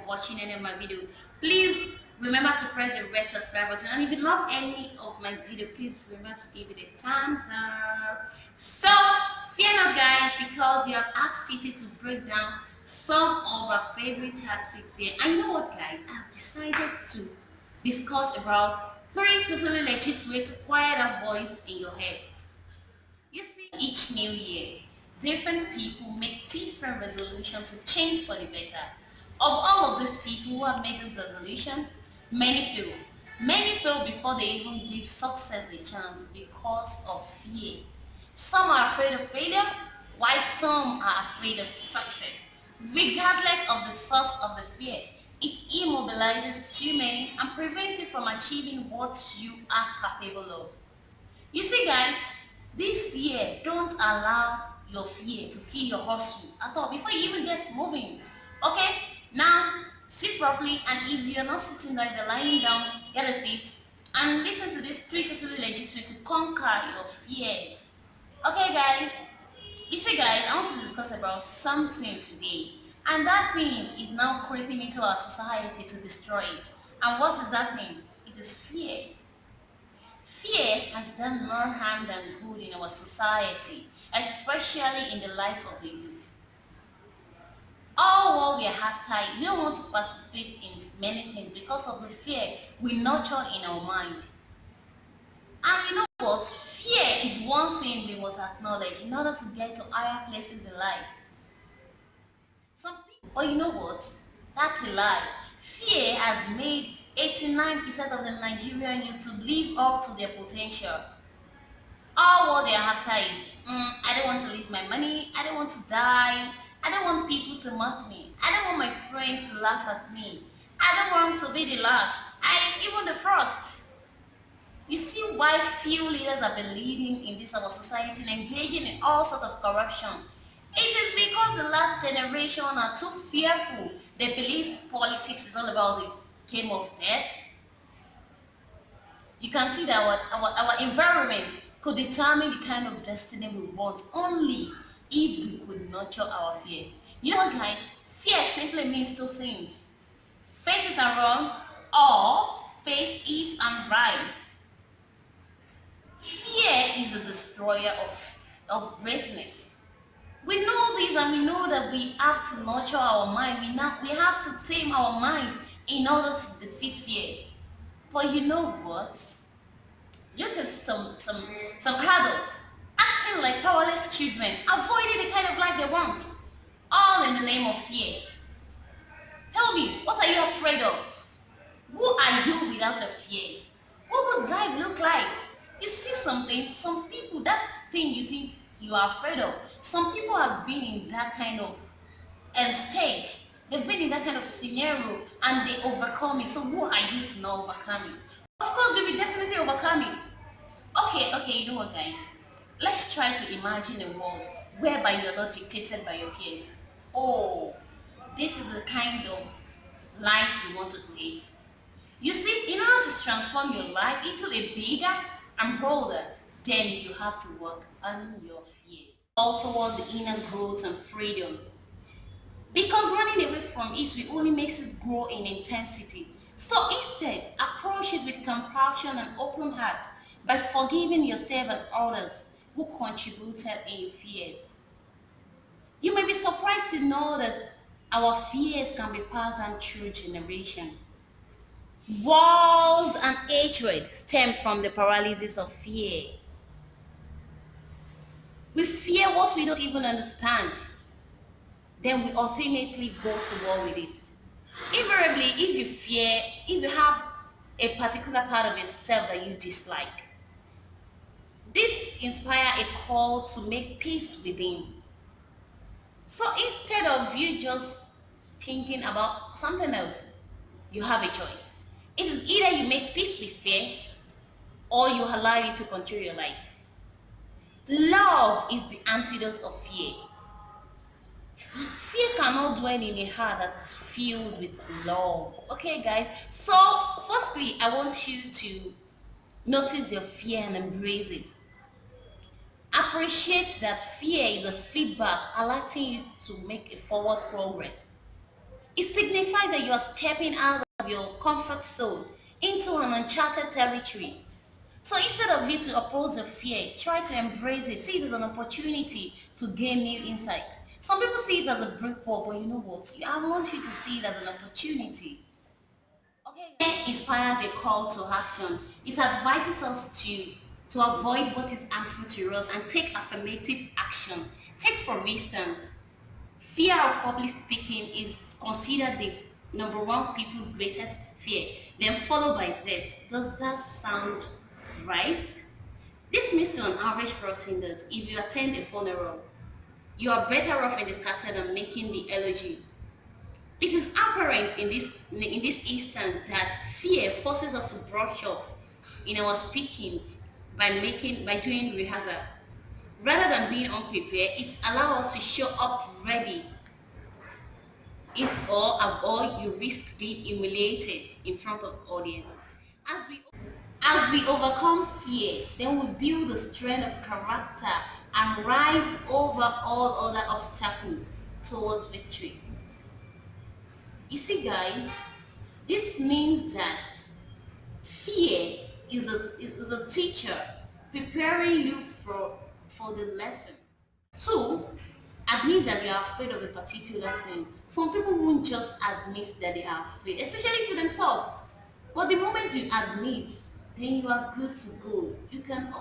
watching any of my video. Please remember to press the red subscribe button, and if you love any of my video, please remember to give it a thumbs up. So fear not guys, because you have asked Titi to break down some of our favorite tactics here. And you know what guys, I have decided to discuss about 3 totally legit ways to quiet that voice in your head. You see, each new year, different people make different resolutions to change for the better. Of all of these people who have made this resolution, many fail. Many fail before they even give success a chance because of fear. Some are afraid of failure, while some are afraid of success. Regardless of the source of the fear, it immobilizes too many and prevents you from achieving what you are capable of. You see, guys, this year, don't allow your fear to kill your hustle at all before you even get moving. Okay? Now, sit properly, and if you're not sitting like you're lying down, get a seat and listen to this 3 totally legit way to conquer your fears. Okay, guys? You see, guys, I want to discuss about something today, and that thing is now creeping into our society to destroy it. And what is that thing? It is fear. Fear has done more harm than good in our society, especially in the life of the youth. All what we are after, we don't want to participate in many things because of the fear we nurture in our mind. And you know what? Fear is one thing we must acknowledge in order to get to higher places in life. Some people, but you know what? That's a lie. Fear has made 89% of the Nigerian youth to live up to their potential. All what they are after is, I don't want to lose my money, I don't want to die, I don't want people to mock me, I don't want my friends to laugh at me, I don't want to be the last, even the first. You see why few leaders have been leading in this our society and engaging in all sorts of corruption. It is because the last generation are too fearful. They believe politics is all about the game of death. You can see that our environment could determine the kind of destiny we want only if we could nurture our fear. You know what guys? Fear simply means two things. Face it and run, or face it and rise. Fear is a destroyer of greatness. We know this, and we know that we have to nurture our mind. We have to tame our mind in order to defeat fear. But you know what? Look at some adults acting like powerless children, avoiding the kind of life they want, all in the name of fear. Tell me, what are you afraid of? Who are you without your fears? What would life look like? You see something, some people, that thing you think you are afraid of, some people have been in that kind of stage. They've been in that kind of scenario and they overcome it. So who are you to not overcome it? Of course, you will definitely overcome it. Okay, you know what guys? Let's try to imagine a world whereby you're not dictated by your fears. Oh, this is the kind of life you want to create. You see, in order to transform your life into a bigger and bolder, then you have to work on your fears. All towards the inner growth and freedom. Because running away from it will only makes it grow in intensity. So instead, approach it with compassion and open heart by forgiving yourself and others who contributed in your fears. You may be surprised to know that our fears can be passed down through generation. Wars and hatred stem from the paralysis of fear. We fear what we don't even understand. Then we ultimately go to war with it. Invariably, if you have a particular part of yourself that you dislike, this inspire a call to make peace within. So instead of you just thinking about something else, you have a choice. It is either you make peace with fear or you allow it to control your life. Love is the antidote of fear. Fear cannot dwell in a heart that is filled with love. Okay, guys. So, firstly, I want you to notice your fear and embrace it. Appreciate that fear is a feedback alerting you to make a forward progress. It signifies that you are stepping out of your comfort zone into an uncharted territory. So instead of you to oppose your fear, try to embrace it. See it as an opportunity to gain new insights. Some people see it as a brick wall, but you know what? I want you to see it as an opportunity. Okay, it inspires a call to action. It advises us to avoid what is harmful to us and take affirmative action. Take for instance, fear of public speaking is considered the number one people's greatest fear, then followed by this. Does that sound right? This means to an average person that if you attend a funeral, you are better off in discussing than making the eulogy. It is apparent in this instant that fear forces us to brush up in our speaking by doing rehearsal. Rather than being unprepared, it allows us to show up ready if or you risk being humiliated in front of audience. As we as we overcome fear, then we build the strength of character and rise over all other obstacles towards victory. You see, guys, this means that fear is a teacher preparing you for the lesson. Two, admit that you are afraid of a particular thing. Some people won't just admit that they are afraid, especially to themselves. But the moment you admit, then you are good to go. You can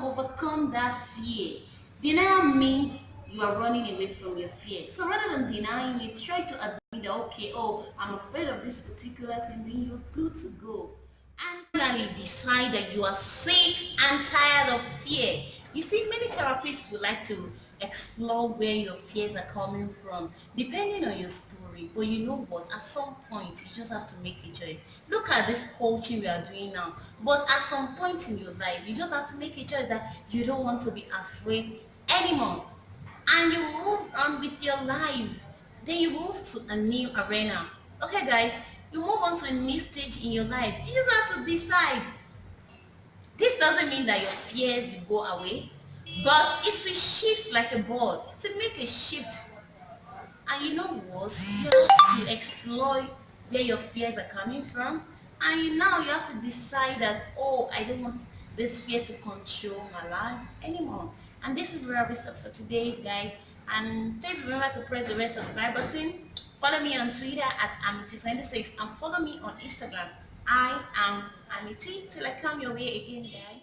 overcome that fear. Denial means you are running away from your fear. So rather than denying it, try to admit that okay, oh, I'm afraid of this particular thing, then you're good to go. And finally decide that you are sick and tired of fear. You see, many therapists would like to explore where your fears are coming from, depending on your story. But you know what? At some point, you just have to make a choice. Look at this coaching we are doing now. But at some point in your life, you just have to make a choice that you don't want to be afraid anymore. And you move on with your life. Then you move to a new arena. Okay, guys, you move on to a new stage in your life. You just have to decide. This doesn't mean that your fears will go away, but it will shift like a ball. To make a shift, and you know what? You have to explore where your fears are coming from. And now you have to decide that, oh, I don't want this fear to control my life anymore. And this is where I will stop for today, guys. And please remember to press the red subscribe button. Follow me on Twitter at Amity26 and follow me on Instagram. I am Amity till I come your way again, guys.